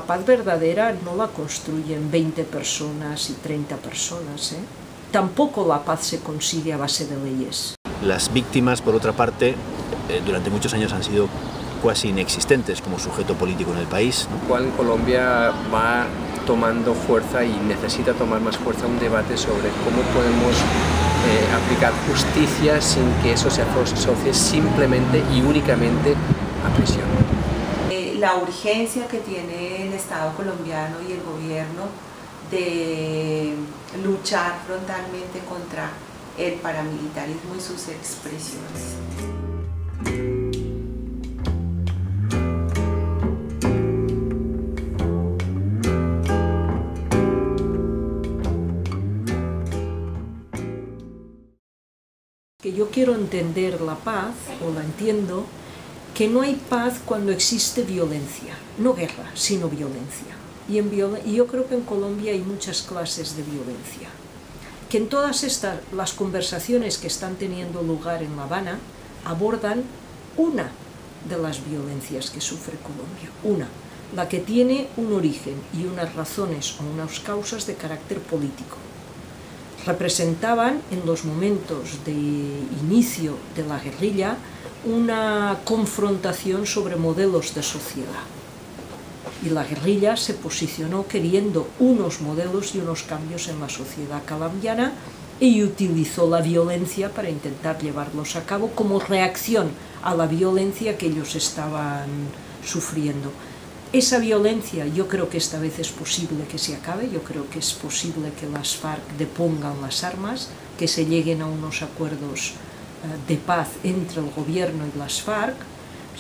paz verdadera no la construyen 20 personas y 30 personas, ¿eh? Tampoco la paz se consigue a base de leyes. Las víctimas, por otra parte, durante muchos años han sido casi inexistentes como sujeto político en el país, ¿no? En Colombia va tomando fuerza y necesita tomar más fuerza un debate sobre cómo podemos aplicar justicia sin que eso se asocie simplemente y únicamente a prisión. La urgencia que tiene el Estado colombiano y el gobierno de luchar frontalmente contra el paramilitarismo y sus expresiones. Que yo quiero entender la paz, o la entiendo, que no hay paz cuando existe violencia, no guerra, sino violencia. Y yo creo que en Colombia hay muchas clases de violencia, que en todas las conversaciones que están teniendo lugar en La Habana abordan una de las violencias que sufre Colombia, la que tiene un origen y unas razones o unas causas de carácter político. Representaban en los momentos de inicio de la guerrilla una confrontación sobre modelos de sociedad. Y la guerrilla se posicionó queriendo unos modelos y unos cambios en la sociedad colombiana y utilizó la violencia para intentar llevarlos a cabo como reacción a la violencia que ellos estaban sufriendo. Esa violencia yo creo que esta vez es posible que se acabe, yo creo que es posible que las FARC depongan las armas, que se lleguen a unos acuerdos de paz entre el gobierno y las FARC.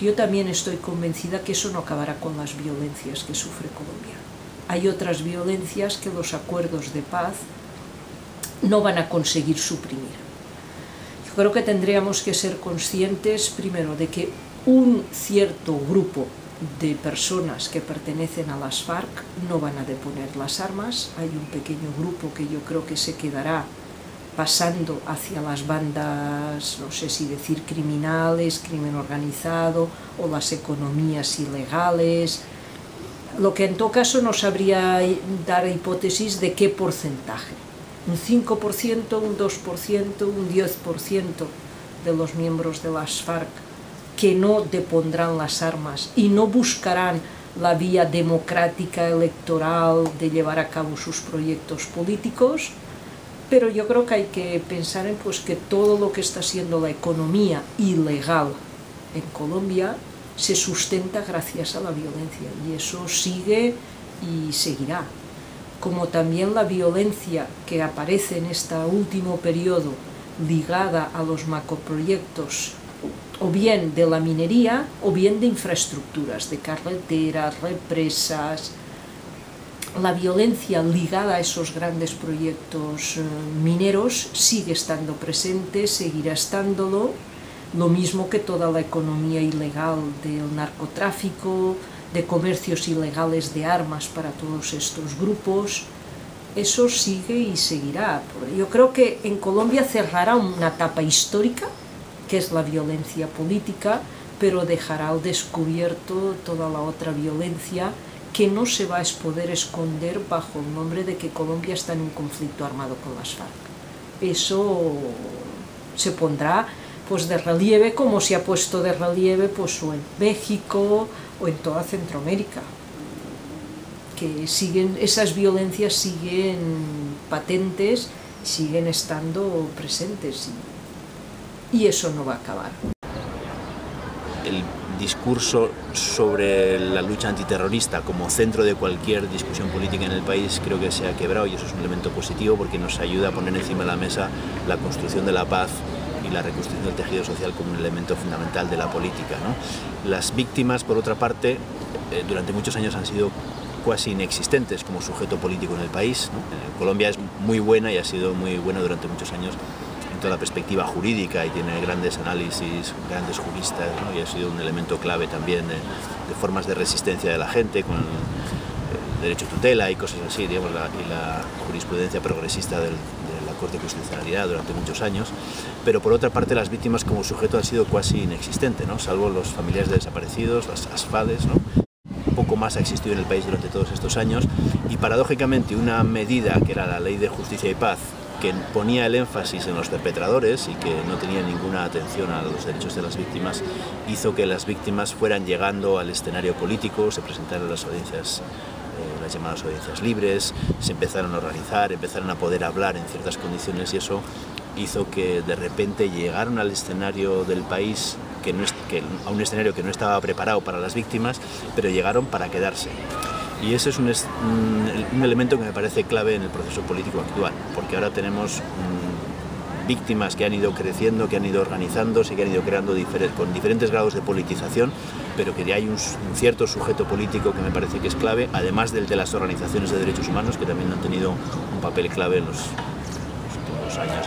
Yo también estoy convencida que eso no acabará con las violencias que sufre Colombia. Hay otras violencias que los acuerdos de paz no van a conseguir suprimir. Yo creo que tendríamos que ser conscientes, primero, de que un cierto grupo de personas que pertenecen a las FARC no van a deponer las armas. Hay un pequeño grupo que yo creo que se quedará pasando hacia las bandas, no sé si decir criminales, crimen organizado o las economías ilegales, lo que en todo caso no sabría dar hipótesis de qué porcentaje, un 5%, un 2%, un 10% de los miembros de las FARC que no depondrán las armas y no buscarán la vía democrática electoral de llevar a cabo sus proyectos políticos. Pero yo creo que hay que pensar en que todo lo que está siendo la economía ilegal en Colombia se sustenta gracias a la violencia y eso sigue y seguirá. Como también la violencia que aparece en este último periodo ligada a los macroproyectos o bien de la minería o bien de infraestructuras, de carreteras, represas. La violencia ligada a esos grandes proyectos mineros sigue estando presente, seguirá estándolo, lo mismo que toda la economía ilegal del narcotráfico, de comercios ilegales de armas para todos estos grupos. Eso sigue y seguirá. Yo creo que en Colombia cerrará una etapa histórica, que es la violencia política, pero dejará al descubierto toda la otra violencia que no se va a poder esconder bajo el nombre de que Colombia está en un conflicto armado con las FARC. Eso se pondrá de relieve como se ha puesto de relieve o en México o en toda Centroamérica, que esas violencias siguen patentes, siguen estando presentes y eso no va a acabar. El discurso sobre la lucha antiterrorista como centro de cualquier discusión política en el país creo que se ha quebrado y eso es un elemento positivo porque nos ayuda a poner encima de la mesa la construcción de la paz y la reconstrucción del tejido social como un elemento fundamental de la política, ¿no? Las víctimas, por otra parte, durante muchos años han sido casi inexistentes como sujeto político en el país, ¿no? Colombia es muy buena y ha sido muy buena durante muchos años en toda la perspectiva jurídica y tiene grandes análisis, grandes juristas, ¿no? Y ha sido un elemento clave también de formas de resistencia de la gente con el derecho a tutela y cosas así, digamos, y la jurisprudencia progresista de la Corte de Constitucionalidad durante muchos años. Pero por otra parte las víctimas como sujeto han sido casi inexistentes, ¿no? Salvo los familiares de desaparecidos, las ASFADES, ¿no? Un poco más ha existido en el país durante todos estos años, y paradójicamente una medida que era la Ley de Justicia y Paz, que ponía el énfasis en los perpetradores y que no tenía ninguna atención a los derechos de las víctimas, hizo que las víctimas fueran llegando al escenario político, se presentaron las audiencias, las llamadas audiencias libres, se empezaron a organizar, empezaron a poder hablar en ciertas condiciones, y eso hizo que de repente llegaron al escenario del país, a un escenario que no estaba preparado para las víctimas, pero llegaron para quedarse. Y ese es un elemento que me parece clave en el proceso político actual, porque ahora tenemos víctimas que han ido creciendo, que han ido organizándose, que han ido creando con diferentes grados de politización, pero que hay un cierto sujeto político que me parece que es clave, además del de las organizaciones de derechos humanos, que también han tenido un papel clave en los últimos años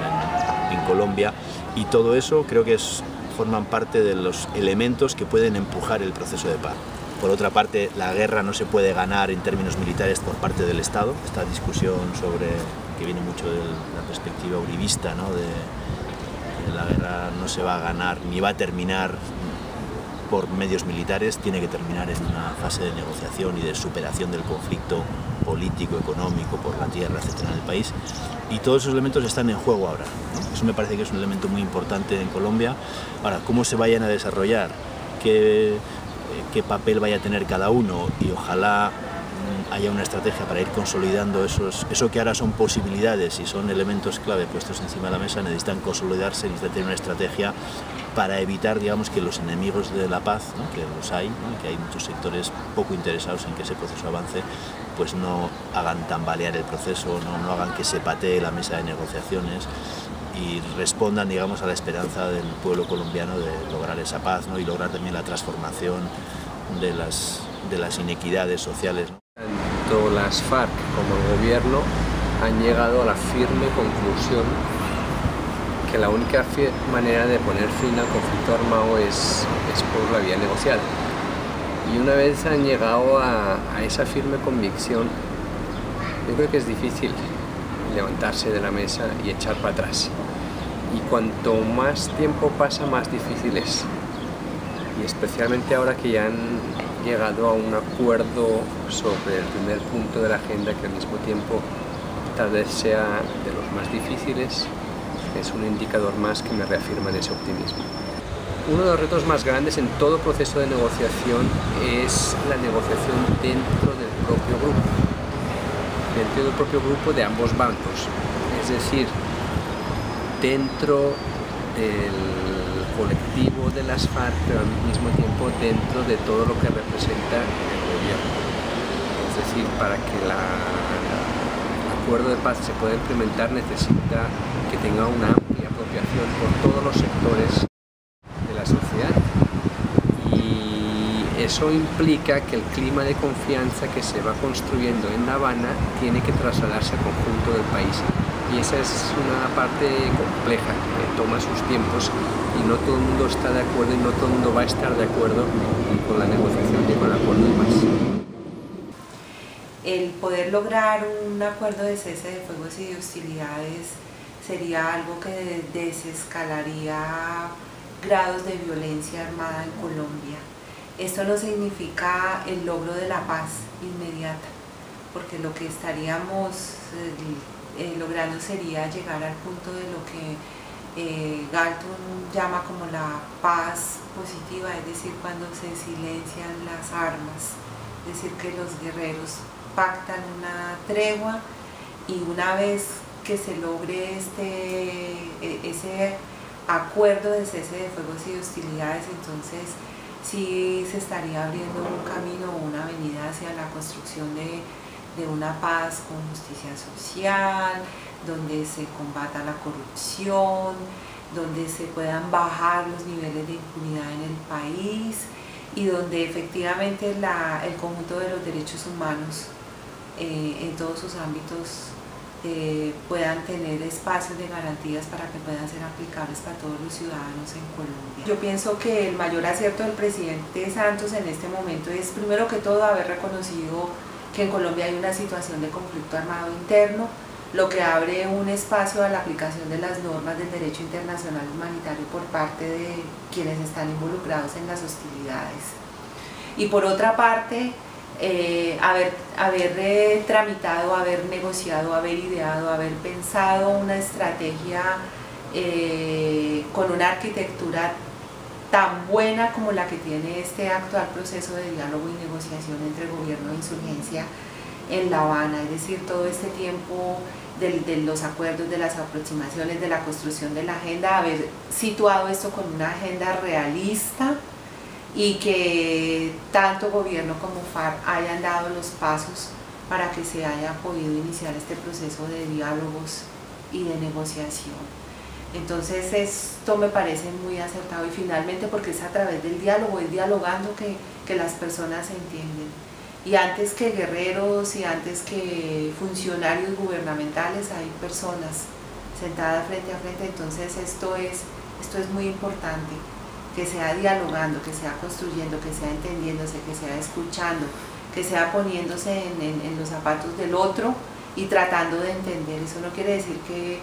en Colombia, y todo eso creo que forman parte de los elementos que pueden empujar el proceso de paz. Por otra parte, la guerra no se puede ganar en términos militares por parte del Estado. Esta discusión que viene mucho de la perspectiva uribista, ¿no? de la guerra no se va a ganar ni va a terminar por medios militares, tiene que terminar en una fase de negociación y de superación del conflicto político, económico, por la tierra, etcétera, en el país. Y todos esos elementos están en juego ahora, ¿no? Eso me parece que es un elemento muy importante en Colombia. Ahora, cómo se vayan a desarrollar, qué papel vaya a tener cada uno, y ojalá haya una estrategia para ir consolidando eso que ahora son posibilidades y son elementos clave puestos encima de la mesa, necesitan consolidarse, necesitan tener una estrategia para evitar, digamos, que los enemigos de la paz, ¿no? Que los hay, ¿no? Que hay muchos sectores poco interesados en que ese proceso avance, pues no hagan tambalear el proceso, no hagan que se patee la mesa de negociaciones, y respondan, digamos, a la esperanza del pueblo colombiano de lograr esa paz, ¿no? Y lograr también la transformación de las inequidades sociales, ¿no? Tanto las FARC como el gobierno han llegado a la firme conclusión que la única manera de poner fin al conflicto armado es por la vía negocial. Y una vez han llegado a esa firme convicción, yo creo que es difícil levantarse de la mesa y echar para atrás. Y cuanto más tiempo pasa, más difícil es. Y especialmente ahora que ya han llegado a un acuerdo sobre el primer punto de la agenda, que al mismo tiempo tal vez sea de los más difíciles, es un indicador más que me reafirma en ese optimismo. Uno de los retos más grandes en todo proceso de negociación es la negociación dentro del propio grupo. Dentro del propio grupo de ambos bandos, es decir, dentro del colectivo de las FARC, pero al mismo tiempo dentro de todo lo que representa el gobierno. Es decir, para que el acuerdo de paz se pueda implementar necesita que tenga una amplia apropiación por todos los sectores de la sociedad. Y eso implica que el clima de confianza que se va construyendo en La Habana tiene que trasladarse al conjunto del país. Y esa es una parte compleja, que toma sus tiempos, y no todo el mundo está de acuerdo, y no todo el mundo va a estar de acuerdo con la negociación y con el acuerdo de paz. El poder lograr un acuerdo de cese de fuegos y de hostilidades sería algo que desescalaría grados de violencia armada en Colombia. Esto no significa el logro de la paz inmediata, porque lo que estaríamos logrando sería llegar al punto de lo que Galton llama como la paz positiva, es decir, cuando se silencian las armas, es decir, que los guerreros pactan una tregua, y una vez que se logre ese acuerdo de cese de fuegos y de hostilidades, entonces sí se estaría abriendo un camino o una avenida hacia la construcción de una paz con justicia social, donde se combata la corrupción, donde se puedan bajar los niveles de impunidad en el país, y donde efectivamente el conjunto de los derechos humanos en todos sus ámbitos puedan tener espacios de garantías para que puedan ser aplicables para todos los ciudadanos en Colombia. Yo pienso que el mayor acierto del presidente Santos en este momento es, primero que todo, haber reconocido que en Colombia hay una situación de conflicto armado interno, lo que abre un espacio a la aplicación de las normas del derecho internacional humanitario por parte de quienes están involucrados en las hostilidades. Y por otra parte, haber tramitado, haber negociado, haber ideado, haber pensado una estrategia con una arquitectura tan buena como la que tiene este actual proceso de diálogo y negociación entre gobierno e insurgencia en La Habana, es decir, todo este tiempo de los acuerdos, de las aproximaciones, de la construcción de la agenda, haber situado esto con una agenda realista y que tanto gobierno como FARC hayan dado los pasos para que se haya podido iniciar este proceso de diálogos y de negociación. Entonces esto me parece muy acertado y finalmente porque es a través del diálogo, es dialogando que las personas se entienden. Y antes que guerreros y antes que funcionarios gubernamentales hay personas sentadas frente a frente, entonces esto es muy importante, que sea dialogando, que sea construyendo, que sea entendiéndose, que sea escuchando, que sea poniéndose en los zapatos del otro y tratando de entender. Eso no quiere decir que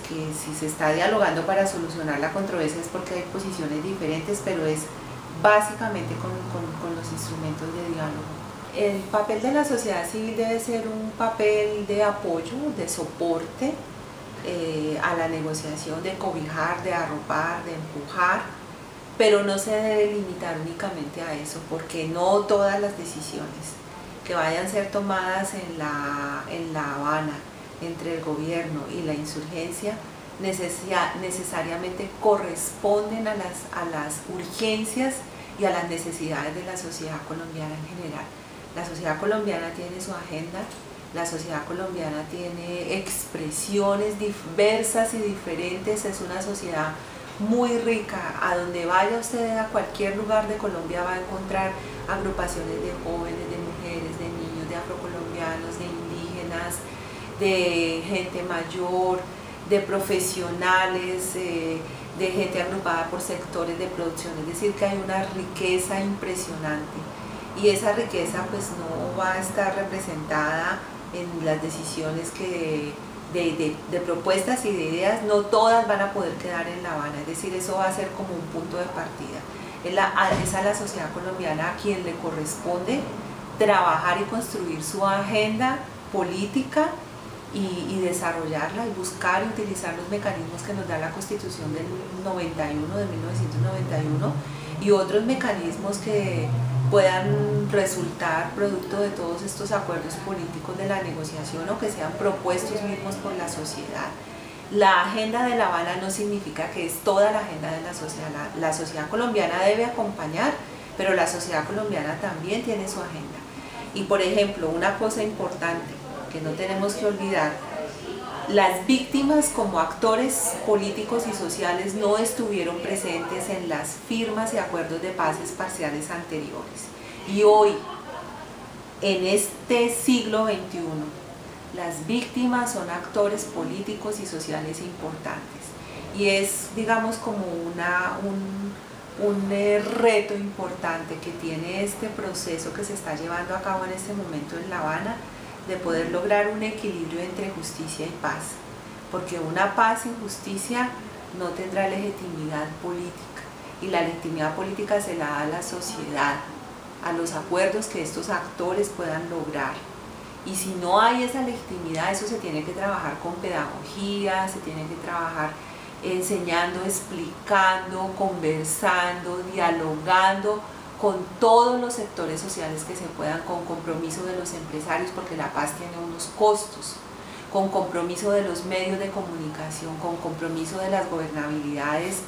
si se está dialogando para solucionar la controversia es porque hay posiciones diferentes, pero es básicamente con los instrumentos de diálogo. El papel de la sociedad civil debe ser un papel de apoyo, de soporte a la negociación, de cobijar, de arropar, de empujar, pero no se debe limitar únicamente a eso, porque no todas las decisiones que vayan a ser tomadas en La Habana entre el gobierno y la insurgencia necesariamente corresponden a las urgencias y a las necesidades de la sociedad colombiana en general. La sociedad colombiana tiene su agenda, la sociedad colombiana tiene expresiones diversas y diferentes, es una sociedad muy rica. A donde vaya usted, a cualquier lugar de Colombia, va a encontrar agrupaciones de jóvenes, de mujeres, de niños, de afrocolombianos, de indígenas, de gente mayor, de profesionales, de gente agrupada por sectores de producción, es decir, que hay una riqueza impresionante y esa riqueza pues no va a estar representada en las decisiones de propuestas y de ideas, no todas van a poder quedar en La Habana, es decir, eso va a ser como un punto de partida. Es a la sociedad colombiana a quien le corresponde trabajar y construir su agenda política y desarrollarla y buscar y utilizar los mecanismos que nos da la Constitución del 91, de 1991 y otros mecanismos que puedan resultar producto de todos estos acuerdos políticos de la negociación o que sean propuestos mismos por la sociedad. La agenda de La Habana no significa que es toda la agenda de la sociedad. La sociedad colombiana debe acompañar, pero la sociedad colombiana también tiene su agenda. Y por ejemplo, una cosa importante que no tenemos que olvidar, las víctimas como actores políticos y sociales no estuvieron presentes en las firmas y acuerdos de paces parciales anteriores. Y hoy, en este siglo XXI, las víctimas son actores políticos y sociales importantes. Y es, digamos, como un reto importante que tiene este proceso que se está llevando a cabo en este momento en La Habana, de poder lograr un equilibrio entre justicia y paz, porque una paz sin justicia no tendrá legitimidad política, y la legitimidad política se la da a la sociedad, a los acuerdos que estos actores puedan lograr. Y si no hay esa legitimidad, eso se tiene que trabajar con pedagogía, se tiene que trabajar enseñando, explicando, conversando, dialogando con todos los sectores sociales que se puedan, con compromiso de los empresarios, porque la paz tiene unos costos, con compromiso de los medios de comunicación, con compromiso de las gobernabilidades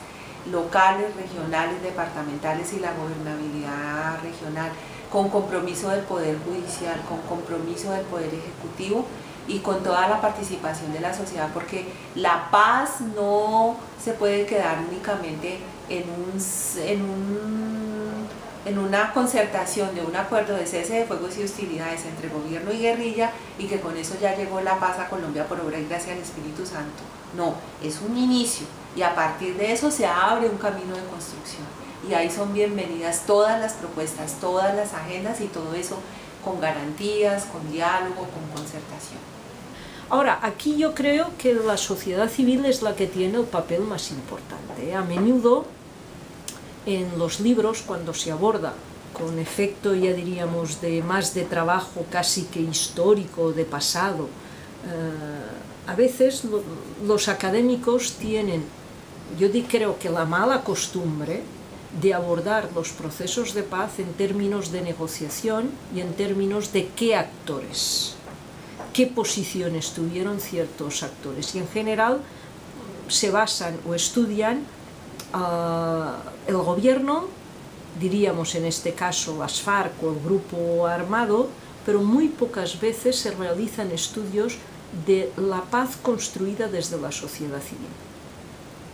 locales, regionales, departamentales y la gobernabilidad regional, con compromiso del Poder Judicial, con compromiso del Poder Ejecutivo y con toda la participación de la sociedad, porque la paz no se puede quedar únicamente en una concertación de un acuerdo de cese de fuegos y hostilidades entre gobierno y guerrilla y que con eso ya llegó la paz a Colombia por obra y gracia del Espíritu Santo. No, es un inicio y a partir de eso se abre un camino de construcción y ahí son bienvenidas todas las propuestas, todas las agendas y todo eso con garantías, con diálogo, con concertación. Ahora, aquí yo creo que la sociedad civil es la que tiene el papel más importante. A menudo en los libros, cuando se aborda con efecto, ya diríamos, más de trabajo casi que histórico, de pasado. A veces los académicos tienen, creo que la mala costumbre de abordar los procesos de paz en términos de negociación y en términos de qué actores, qué posiciones tuvieron ciertos actores. Y en general se basan o estudian el gobierno, diríamos en este caso las FARC o el grupo armado, pero muy pocas veces se realizan estudios de la paz construida desde la sociedad civil.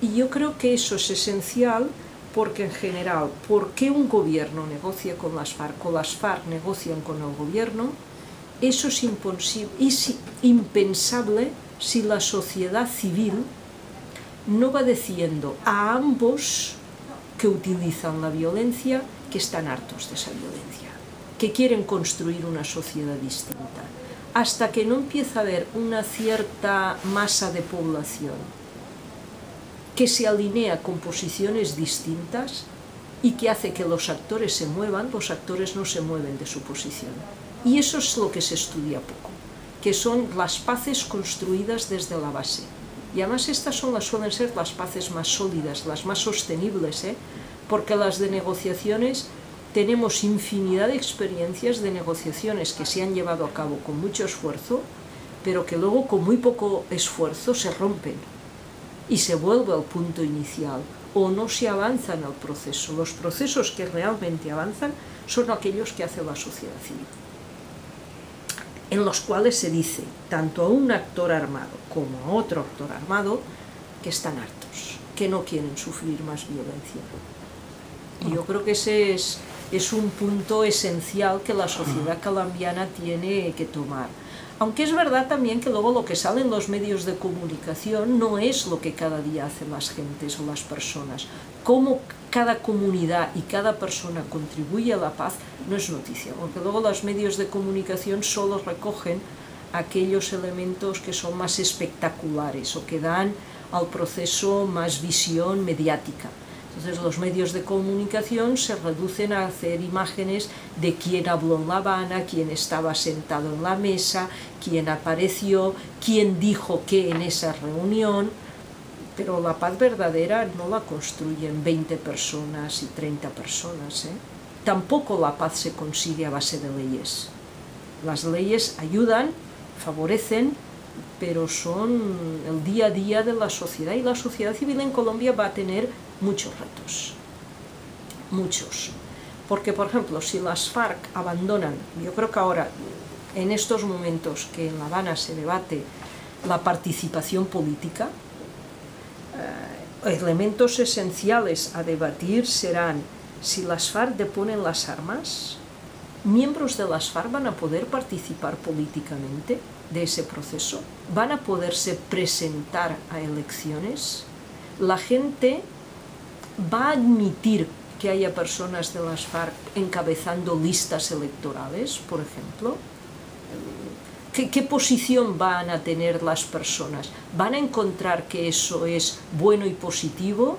Y yo creo que eso es esencial porque en general, ¿por qué un gobierno negocia con las FARC o las FARC negocian con el gobierno? Eso es impensable si la sociedad civil no va diciendo a ambos que utilizan la violencia que están hartos de esa violencia, que quieren construir una sociedad distinta. Hasta que no empieza a haber una cierta masa de población que se alinea con posiciones distintas y que hace que los actores se muevan, los actores no se mueven de su posición. Y eso es lo que se estudia poco, que son las paces construidas desde la base. Y además estas suelen ser las paces más sólidas, las más sostenibles, porque las de negociaciones, tenemos infinidad de experiencias de negociaciones que se han llevado a cabo con mucho esfuerzo, pero que luego con muy poco esfuerzo se rompen y se vuelve al punto inicial o no se avanza en el proceso. Los procesos que realmente avanzan son aquellos que hace la sociedad civil, en los cuales se dice tanto a un actor armado como a otro actor armado que están hartos, que no quieren sufrir más violencia. Y yo creo que ese es un punto esencial que la sociedad colombiana tiene que tomar. Aunque es verdad también que luego lo que sale en los medios de comunicación no es lo que cada día hacen las gentes o las personas. Cómo cada comunidad y cada persona contribuye a la paz no es noticia, porque luego los medios de comunicación solo recogen aquellos elementos que son más espectaculares o que dan al proceso más visión mediática. Entonces los medios de comunicación se reducen a hacer imágenes de quién habló en La Habana, quién estaba sentado en la mesa, quién apareció, quién dijo qué en esa reunión, pero la paz verdadera no la construyen 20 personas y 30 personas. Tampoco la paz se consigue a base de leyes. Las leyes ayudan, favorecen, pero son el día a día de la sociedad, y la sociedad civil en Colombia va a tener muchos retos, muchos, porque por ejemplo si las FARC abandonan, yo creo que ahora en estos momentos que en La Habana se debate la participación política, elementos esenciales a debatir serán si las FARC deponen las armas, miembros de las FARC van a poder participar políticamente de ese proceso, van a poderse presentar a elecciones, la gente va a admitir que haya personas de las FARC encabezando listas electorales, por ejemplo. ¿Qué posición van a tener las personas? ¿Van a encontrar que eso es bueno y positivo?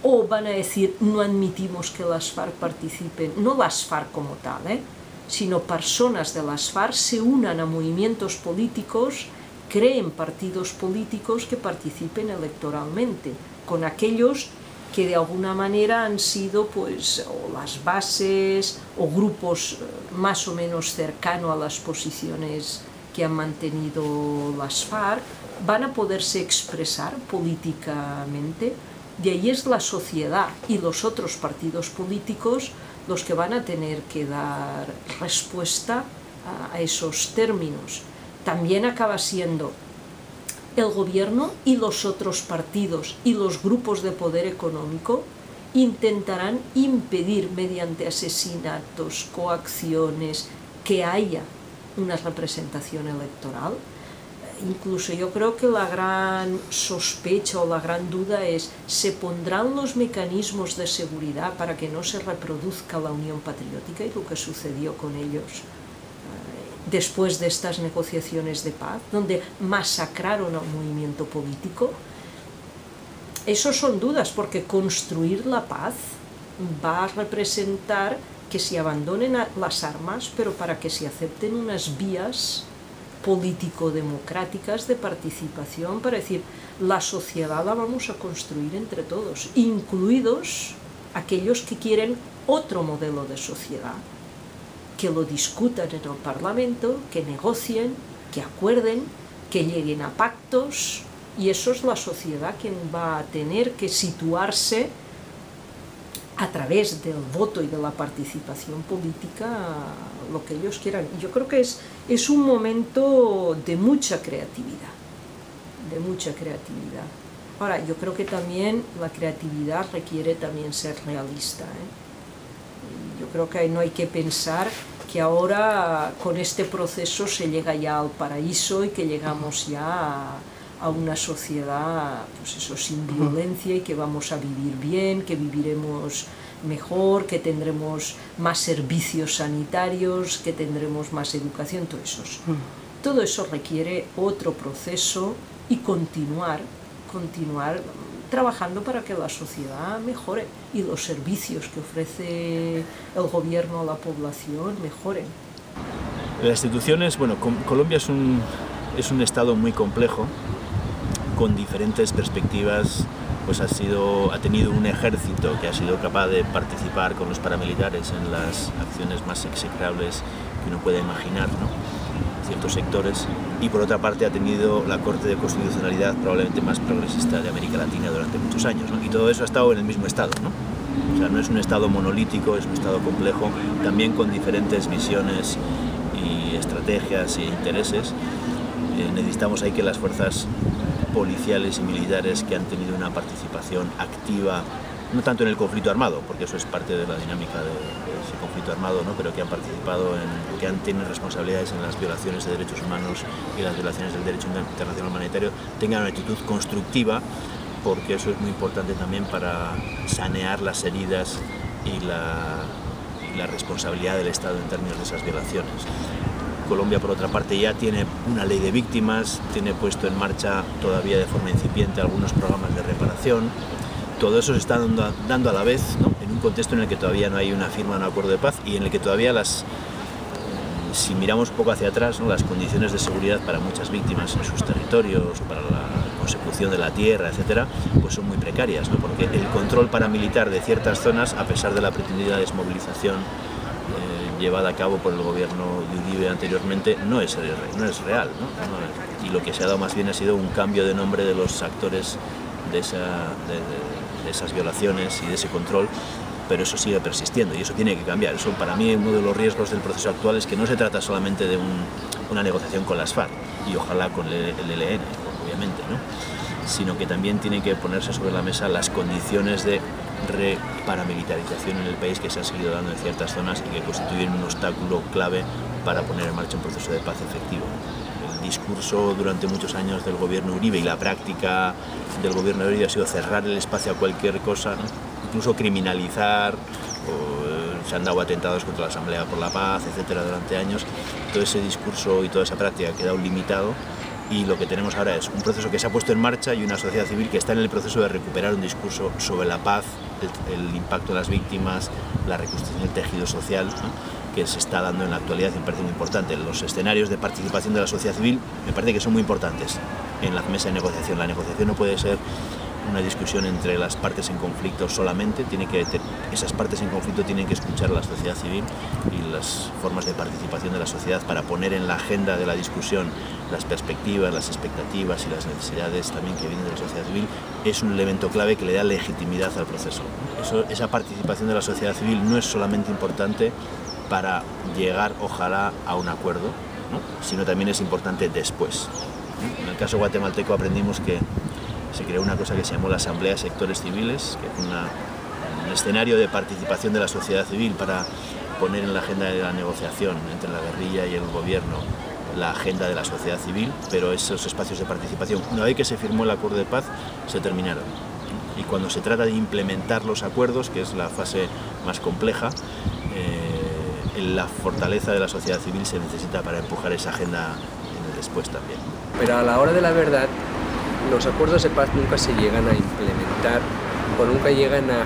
¿O van a decir no admitimos que las FARC participen? No las FARC como tal, sino personas de las FARC se unan a movimientos políticos, creen partidos políticos que participen electoralmente, con aquellos que de alguna manera han sido pues o las bases o grupos más o menos cercanos a las posiciones que han mantenido las FARC, van a poderse expresar políticamente. De ahí es la sociedad y los otros partidos políticos los que van a tener que dar respuesta a esos términos. También acaba siendo el gobierno y los otros partidos y los grupos de poder económico intentarán impedir mediante asesinatos, coacciones, que haya una representación electoral. Incluso yo creo que la gran sospecha o la gran duda es, ¿se pondrán los mecanismos de seguridad para que no se reproduzca la Unión Patriótica y lo que sucedió con ellos después de estas negociaciones de paz, donde masacraron a un movimiento político? Esos son dudas, porque construir la paz va a representar que se abandonen las armas, pero para que se acepten unas vías político-democráticas de participación, para decir, la sociedad la vamos a construir entre todos, incluidos aquellos que quieren otro modelo de sociedad, que lo discutan en el Parlamento, que negocien, que acuerden, que lleguen a pactos, y eso es la sociedad quien va a tener que situarse a través del voto y de la participación política lo que ellos quieran. Yo creo que es un momento de mucha creatividad, Ahora, yo creo que también la creatividad requiere también ser realista, Yo creo que no hay que pensar que ahora con este proceso se llega ya al paraíso y que llegamos ya a una sociedad, pues eso, sin violencia, y que vamos a vivir bien, que viviremos mejor, que tendremos más servicios sanitarios, que tendremos más educación, todo eso requiere otro proceso y continuar trabajando para que la sociedad mejore y los servicios que ofrece el gobierno a la población mejoren. Las instituciones, bueno, Colombia es un estado muy complejo, con diferentes perspectivas. Pues ha tenido un ejército que ha sido capaz de participar con los paramilitares en las acciones más execrables que uno pueda imaginar, ¿no? Ciertos sectores, y por otra parte ha tenido la Corte de Constitucionalidad probablemente más progresista de América Latina durante muchos años, ¿no? Y todo eso ha estado en el mismo estado, ¿no? O sea, no es un estado monolítico, es un estado complejo, también con diferentes visiones y estrategias e intereses. Necesitamos ahí que las fuerzas policiales y militares, que han tenido una participación activa, no tanto en el conflicto armado, porque eso es parte de la dinámica de ese conflicto armado, ¿no? Pero que han participado, que han tenido responsabilidades en las violaciones de derechos humanos y las violaciones del derecho internacional humanitario, tengan una actitud constructiva, porque eso es muy importante también para sanear las heridas y la responsabilidad del Estado en términos de esas violaciones. Colombia, por otra parte, ya tiene una ley de víctimas, tiene puesto en marcha todavía de forma incipiente algunos programas de reparación. Todo eso se está dando a la vez, ¿no? En un contexto en el que todavía no hay una firma de un acuerdo de paz y en el que todavía si miramos un poco hacia atrás, ¿no? Las condiciones de seguridad para muchas víctimas en sus territorios, para la consecución de la tierra, etcétera, pues son muy precarias, ¿no? Porque el control paramilitar de ciertas zonas, a pesar de la pretendida desmovilización llevada a cabo por el gobierno de Uribe anteriormente, no es real, ¿no? Y lo que se ha dado más bien ha sido un cambio de nombre de los actores de esas violaciones y de ese control, pero eso sigue persistiendo y eso tiene que cambiar. Eso, para mí, uno de los riesgos del proceso actual es que no se trata solamente de una negociación con las FARC y ojalá con el ELN, obviamente, ¿no? Sino que también tienen que ponerse sobre la mesa las condiciones de reparamilitarización en el país que se han seguido dando en ciertas zonas y que constituyen un obstáculo clave para poner en marcha un proceso de paz efectivo. El discurso durante muchos años del gobierno Uribe y la práctica del gobierno Uribe ha sido cerrar el espacio a cualquier cosa, ¿no? Incluso criminalizar, se han dado atentados contra la Asamblea por la Paz, etcétera, durante años. Todo ese discurso y toda esa práctica ha quedado limitado. Y lo que tenemos ahora es un proceso que se ha puesto en marcha y una sociedad civil que está en el proceso de recuperar un discurso sobre la paz, el impacto de las víctimas, la reconstrucción del tejido social, ¿no? Que se está dando en la actualidad y me parece muy importante. Los escenarios de participación de la sociedad civil me parece que son muy importantes en la mesa de negociación. La negociación no puede ser una discusión entre las partes en conflicto solamente, esas partes en conflicto tienen que escuchar a la sociedad civil y las formas de participación de la sociedad para poner en la agenda de la discusión las perspectivas, las expectativas y las necesidades también que vienen de la sociedad civil. Es un elemento clave que le da legitimidad al proceso. Esa participación de la sociedad civil no es solamente importante para llegar, ojalá, a un acuerdo, ¿no? Sino también es importante después. En el caso guatemalteco aprendimos que se creó una cosa que se llamó la Asamblea de Sectores Civiles, que fue un escenario de participación de la sociedad civil para poner en la agenda de la negociación entre la guerrilla y el gobierno la agenda de la sociedad civil, pero esos espacios de participación, una vez que se firmó el acuerdo de paz, se terminaron. Y cuando se trata de implementar los acuerdos, que es la fase más compleja, la fortaleza de la sociedad civil se necesita para empujar esa agenda en el después también. Pero a la hora de la verdad, los acuerdos de paz nunca se llegan a implementar o nunca llegan a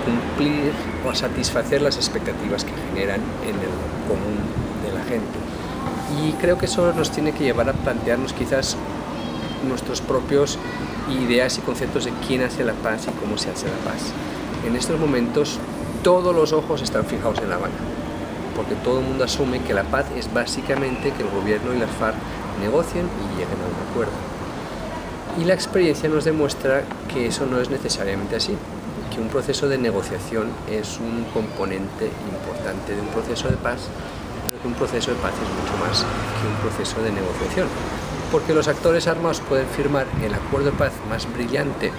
cumplir o a satisfacer las expectativas que generan en el común de la gente. Y creo que eso nos tiene que llevar a plantearnos quizás nuestros propios ideas y conceptos de quién hace la paz y cómo se hace la paz. En estos momentos todos los ojos están fijados en La Habana, porque todo el mundo asume que la paz es básicamente que el gobierno y las FARC negocien y lleguen a un acuerdo. Y la experiencia nos demuestra que eso no es necesariamente así, que un proceso de negociación es un componente importante de un proceso de paz, pero que un proceso de paz es mucho más que un proceso de negociación. Porque los actores armados pueden firmar el acuerdo de paz más brillante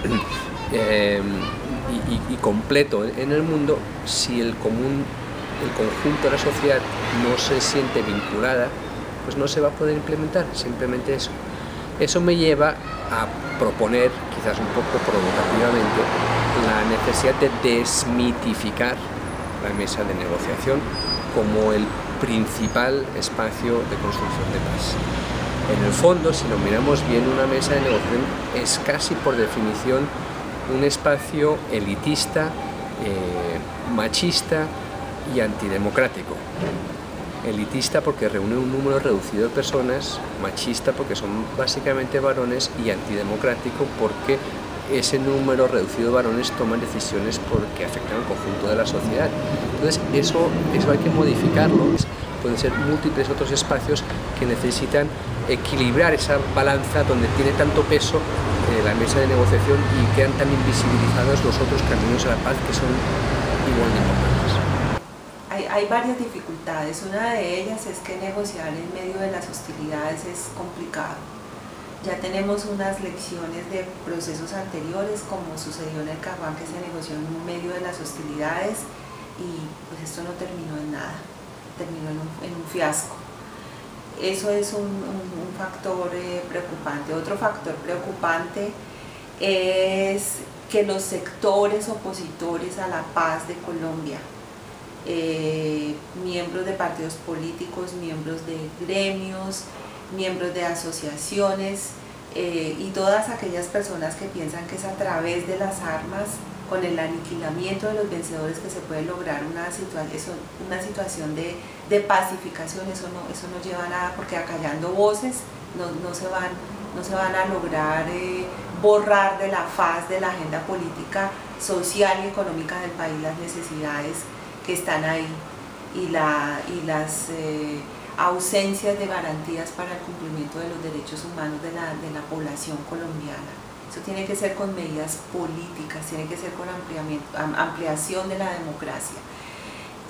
y completo en el mundo, si el conjunto de la sociedad no se siente vinculada, pues no se va a poder implementar, simplemente eso. Eso me lleva a proponer, quizás un poco provocativamente, la necesidad de desmitificar la mesa de negociación como el principal espacio de construcción de paz. En el fondo, si lo miramos bien, una mesa de negociación es casi por definición un espacio elitista, machista y antidemocrático. Elitista porque reúne un número reducido de personas, machista porque son básicamente varones y antidemocrático porque ese número reducido de varones toman decisiones porque afectan al conjunto de la sociedad. Entonces eso hay que modificarlo. Pueden ser múltiples otros espacios que necesitan equilibrar esa balanza donde tiene tanto peso la mesa de negociación y quedan tan invisibilizados los otros caminos a la paz que son igual de importantes. Hay varias dificultades. Una de ellas es que negociar en medio de las hostilidades es complicado. Ya tenemos unas lecciones de procesos anteriores, como sucedió en el Caguán, que se negoció en medio de las hostilidades y pues esto no terminó en nada, terminó en un fiasco. Eso es un factor preocupante. Otro factor preocupante es que los sectores opositores a la paz de Colombia, miembros de partidos políticos, miembros de gremios, miembros de asociaciones y todas aquellas personas que piensan que es a través de las armas, con el aniquilamiento de los vencedores, que se puede lograr una situación de pacificación. Eso no lleva a nada, porque acallando voces no se van a lograr borrar de la faz de la agenda política, social y económica del país las necesidades que están ahí y las ausencias de garantías para el cumplimiento de los derechos humanos de la población colombiana. Eso tiene que ser con medidas políticas, tiene que ser con ampliación de la democracia.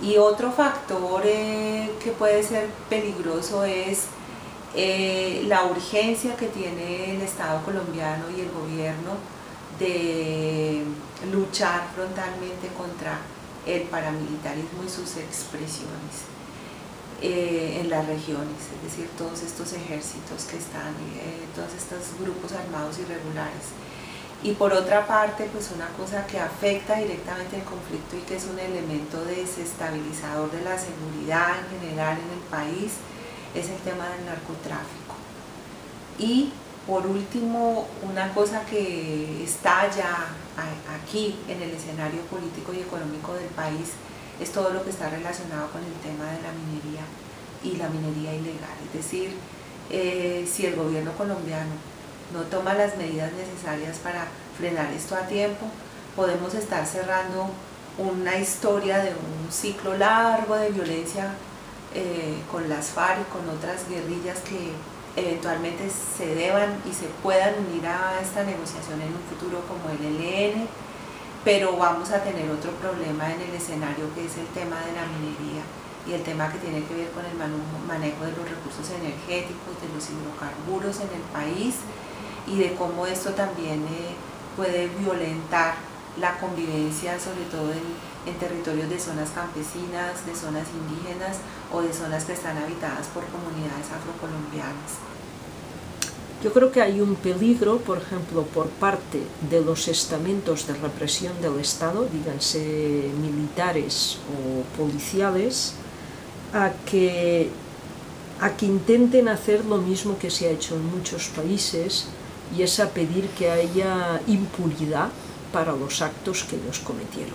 Y otro factor que puede ser peligroso es la urgencia que tiene el Estado colombiano y el gobierno de luchar frontalmente contra el paramilitarismo y sus expresiones en las regiones, es decir, todos estos ejércitos que están, todos estos grupos armados irregulares. Y por otra parte, pues una cosa que afecta directamente el conflicto y que es un elemento desestabilizador de la seguridad en general en el país, es el tema del narcotráfico. Y por último, una cosa que está ya aquí en el escenario político y económico del país es todo lo que está relacionado con el tema de la minería y la minería ilegal. Es decir, si el gobierno colombiano no toma las medidas necesarias para frenar esto a tiempo, podemos estar cerrando una historia de un ciclo largo de violencia con las FARC y con otras guerrillas que eventualmente se deban y se puedan unir a esta negociación en un futuro como el ELN, pero vamos a tener otro problema en el escenario, que es el tema de la minería y el tema que tiene que ver con el manejo de los recursos energéticos, de los hidrocarburos en el país, y de cómo esto también puede violentar la convivencia, sobre todo en territorios de zonas campesinas, de zonas indígenas o de zonas que están habitadas por comunidades afrocolombianas. Yo creo que hay un peligro, por ejemplo, por parte de los estamentos de represión del Estado, díganse militares o policiales, a que intenten hacer lo mismo que se ha hecho en muchos países, y es a pedir que haya impunidad para los actos que ellos cometieron.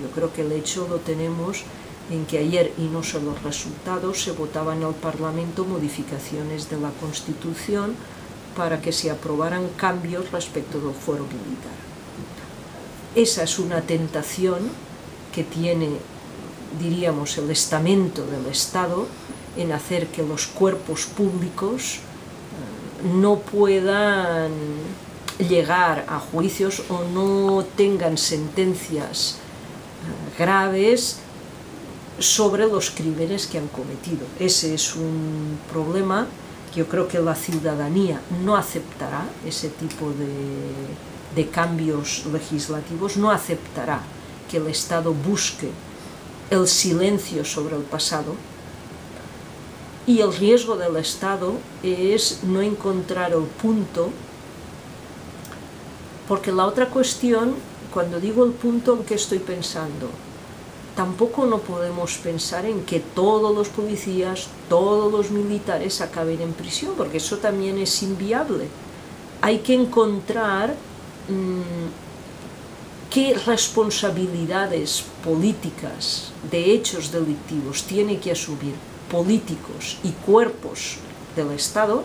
Yo creo que el hecho lo tenemos en que ayer, y no solo los resultados, se votaban en el Parlamento modificaciones de la Constitución para que se aprobaran cambios respecto del fuero militar. Esa es una tentación que tiene, diríamos, el estamento del Estado en hacer que los cuerpos públicos no puedan llegar a juicios o no tengan sentencias graves sobre los crímenes que han cometido. Ese es un problema que yo creo que la ciudadanía no aceptará, ese tipo de cambios legislativos, no aceptará que el Estado busque el silencio sobre el pasado, y el riesgo del Estado es no encontrar el punto, porque la otra cuestión, cuando digo el punto, ¿en qué estoy pensando? Tampoco no podemos pensar en que todos los policías, todos los militares acaben en prisión, porque eso también es inviable. Hay que encontrar qué responsabilidades políticas de hechos delictivos tiene que asumir políticos y cuerpos del Estado,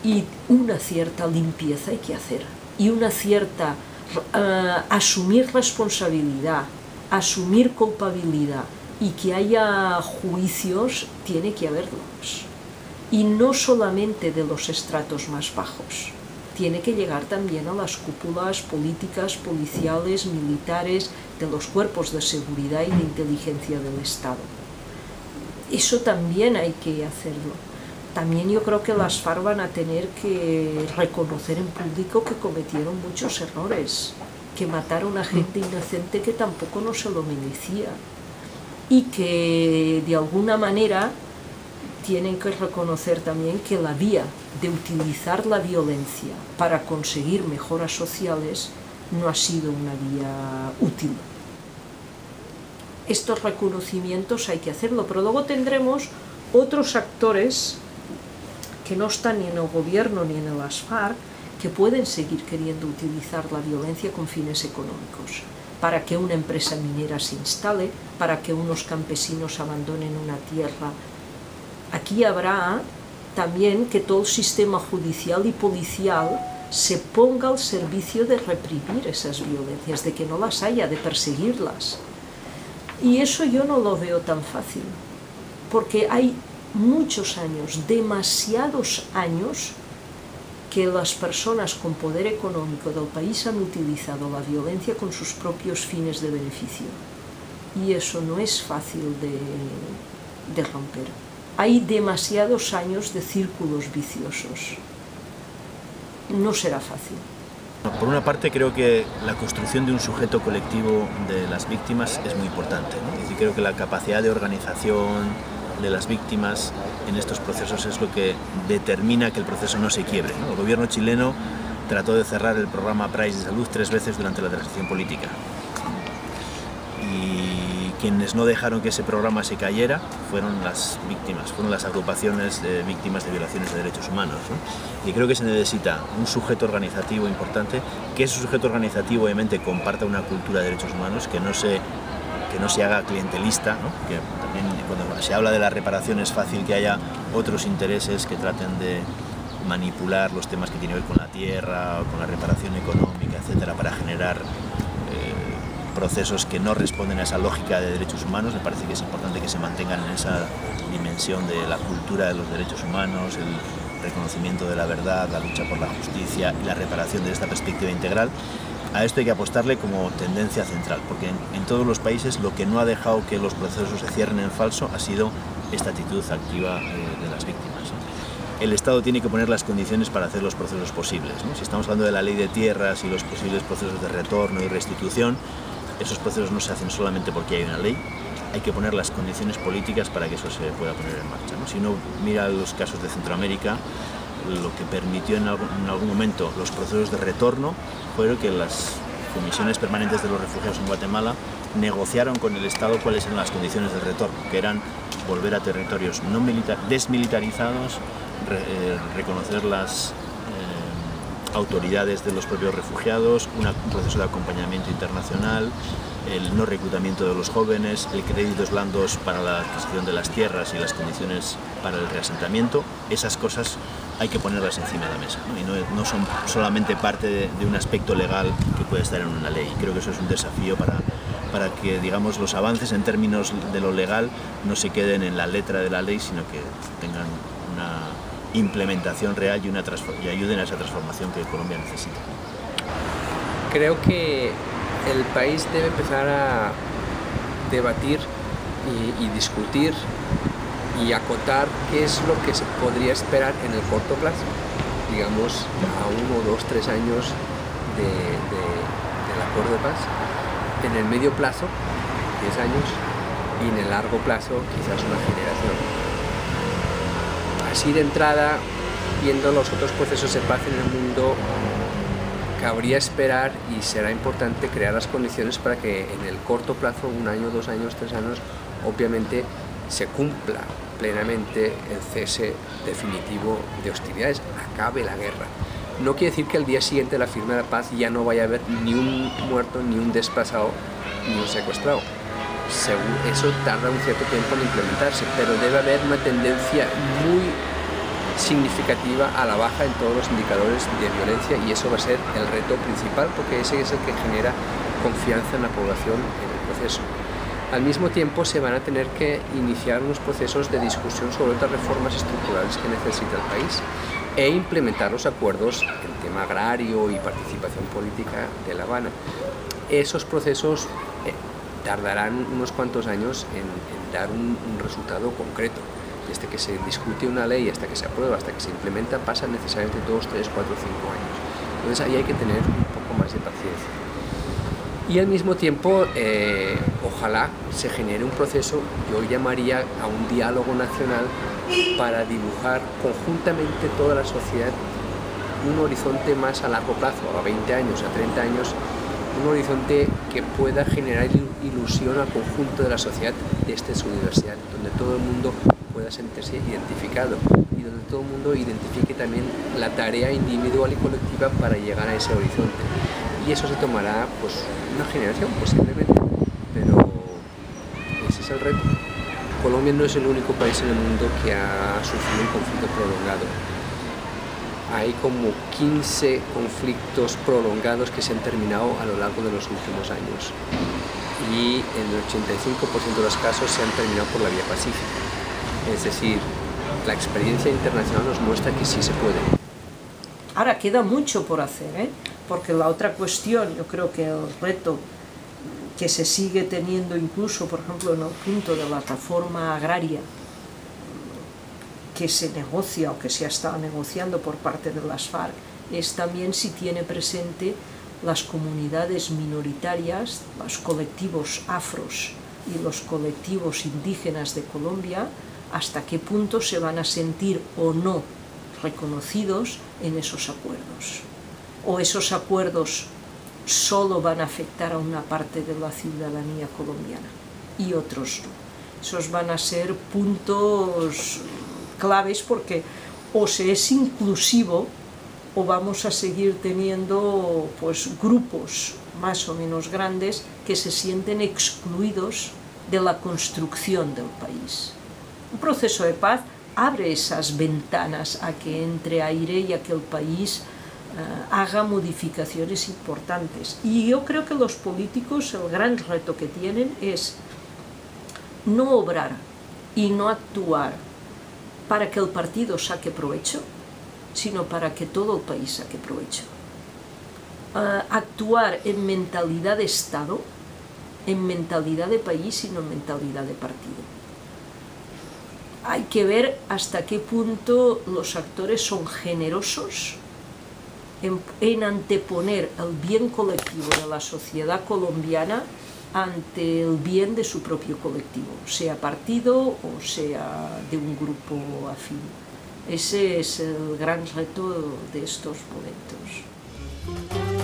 y una cierta limpieza hay que hacer, y una cierta asumir responsabilidad, asumir culpabilidad, y que haya juicios, tiene que haberlos, y no solamente de los estratos más bajos, tiene que llegar también a las cúpulas políticas, policiales, militares, de los cuerpos de seguridad y de inteligencia del Estado. Eso también hay que hacerlo. También yo creo que las FARC van a tener que reconocer en público que cometieron muchos errores, que mataron a gente inocente que tampoco no se lo merecía, y que de alguna manera tienen que reconocer también que la vía de utilizar la violencia para conseguir mejoras sociales no ha sido una vía útil. Estos reconocimientos hay que hacerlo, pero luego tendremos otros actores que no están ni en el gobierno ni en las FARC, que pueden seguir queriendo utilizar la violencia con fines económicos, para que una empresa minera se instale, para que unos campesinos abandonen una tierra. Aquí habrá también que todo el sistema judicial y policial se ponga al servicio de reprimir esas violencias, de que no las haya, de perseguirlas. Y eso yo no lo veo tan fácil, porque hay muchos años, demasiados años, que las personas con poder económico del país han utilizado la violencia con sus propios fines de beneficio. Y eso no es fácil de romper. Hay demasiados años de círculos viciosos. No será fácil. Por una parte, creo que la construcción de un sujeto colectivo de las víctimas es muy importante, ¿no? Es decir, creo que la capacidad de organización de las víctimas en estos procesos es lo que determina que el proceso no se quiebre, ¿no? El gobierno chileno trató de cerrar el programa Price de salud 3 veces durante la transición política. Y quienes no dejaron que ese programa se cayera fueron las víctimas, fueron las agrupaciones de víctimas de violaciones de derechos humanos, ¿no? Y creo que se necesita un sujeto organizativo importante, que ese sujeto organizativo obviamente comparta una cultura de derechos humanos, que no se haga clientelista, ¿no? Que también cuando se habla de la reparación es fácil que haya otros intereses que traten de manipular los temas que tienen que ver con la tierra o con la reparación económica, etcétera, para generar procesos que no responden a esa lógica de derechos humanos. Me parece que es importante que se mantengan en esa dimensión de la cultura de los derechos humanos, el reconocimiento de la verdad, la lucha por la justicia y la reparación desde esta perspectiva integral. A esto hay que apostarle como tendencia central, porque en todos los países lo que no ha dejado que los procesos se cierren en falso ha sido esta actitud activa de las víctimas, ¿no? El Estado tiene que poner las condiciones para hacer los procesos posibles, ¿no? Si estamos hablando de la ley de tierras y los posibles procesos de retorno y restitución, esos procesos no se hacen solamente porque hay una ley, hay que poner las condiciones políticas para que eso se pueda poner en marcha, ¿no? Si uno mira los casos de Centroamérica, lo que permitió en algún momento los procesos de retorno fueron que las comisiones permanentes de los refugiados en Guatemala negociaron con el Estado cuáles eran las condiciones de retorno, que eran volver a territorios no desmilitarizados, reconocer autoridades de los propios refugiados, un proceso de acompañamiento internacional, el no reclutamiento de los jóvenes, el créditos blandos para la adquisición de las tierras y las condiciones para el reasentamiento. Esas cosas hay que ponerlas encima de la mesa, ¿no? Y no son solamente parte de un aspecto legal que puede estar en una ley. Creo que eso es un desafío para que, digamos, los avances en términos de lo legal no se queden en la letra de la ley, sino que tengan una implementación real y ayuden a esa transformación que Colombia necesita. Creo que el país debe empezar a debatir y discutir y acotar qué es lo que se podría esperar en el corto plazo, digamos a 1, 2, 3 años del acuerdo de paz, en el medio plazo, 10 años, y en el largo plazo, quizás una generación. Así de entrada, viendo los otros procesos de paz en el mundo, cabría esperar y será importante crear las condiciones para que en el corto plazo, 1 año, 2 años, 3 años, obviamente se cumpla plenamente el cese definitivo de hostilidades, acabe la guerra. No quiere decir que al día siguiente de la firma de la paz ya no vaya a haber ni un muerto, ni un desplazado, ni un secuestrado. Eso tarda un cierto tiempo en implementarse, pero debe haber una tendencia muy significativa a la baja en todos los indicadores de violencia, y eso va a ser el reto principal, porque ese es el que genera confianza en la población en el proceso. Al mismo tiempo se van a tener que iniciar unos procesos de discusión sobre otras reformas estructurales que necesita el país e implementar los acuerdos en tema agrario y participación política de La Habana. Esos procesos tardarán unos cuantos años en dar un resultado concreto. Desde que se discute una ley hasta que se aprueba, hasta que se implementa, pasan necesariamente 2, 3, 4, 5 años. Entonces ahí hay que tener un poco más de paciencia. Y al mismo tiempo, ojalá se genere un proceso, yo llamaría a un diálogo nacional para dibujar conjuntamente toda la sociedad un horizonte más a largo plazo, a 20 años, a 30 años, un horizonte que pueda generar ilusión al conjunto de la sociedad desde su diversidad, donde todo el mundo pueda sentirse identificado y donde todo el mundo identifique también la tarea individual y colectiva para llegar a ese horizonte. Y eso se tomará pues una generación posiblemente, pero ese es el reto. Colombia no es el único país en el mundo que ha sufrido un conflicto prolongado. Hay como 15 conflictos prolongados que se han terminado a lo largo de los últimos años, y en el 85% de los casos se han terminado por la vía pacífica. Es decir, la experiencia internacional nos muestra que sí se puede. Ahora queda mucho por hacer, porque la otra cuestión, yo creo que el reto que se sigue teniendo incluso, por ejemplo, en el punto de la reforma agraria que se negocia o que se ha estado negociando por parte de las FARC, es también si tiene presente las comunidades minoritarias, los colectivos afros y los colectivos indígenas de Colombia, hasta qué punto se van a sentir o no reconocidos en esos acuerdos. O esos acuerdos solo van a afectar a una parte de la ciudadanía colombiana y otros no. Esos van a ser puntos claves, porque o se es inclusivo o vamos a seguir teniendo pues grupos más o menos grandes que se sienten excluidos de la construcción del país. Un proceso de paz abre esas ventanas a que entre aire y a que el país haga modificaciones importantes. Y yo creo que los políticos, el gran reto que tienen es no obrar y no actuar para que el partido saque provecho, sino para que todo el país saque provecho. Actuar en mentalidad de Estado, en mentalidad de país y no en mentalidad de partido. Hay que ver hasta qué punto los actores son generosos en anteponer el bien colectivo de la sociedad colombiana ante el bien de su propio colectivo, sea partido o sea de un grupo afín. Ese es el gran reto de estos momentos.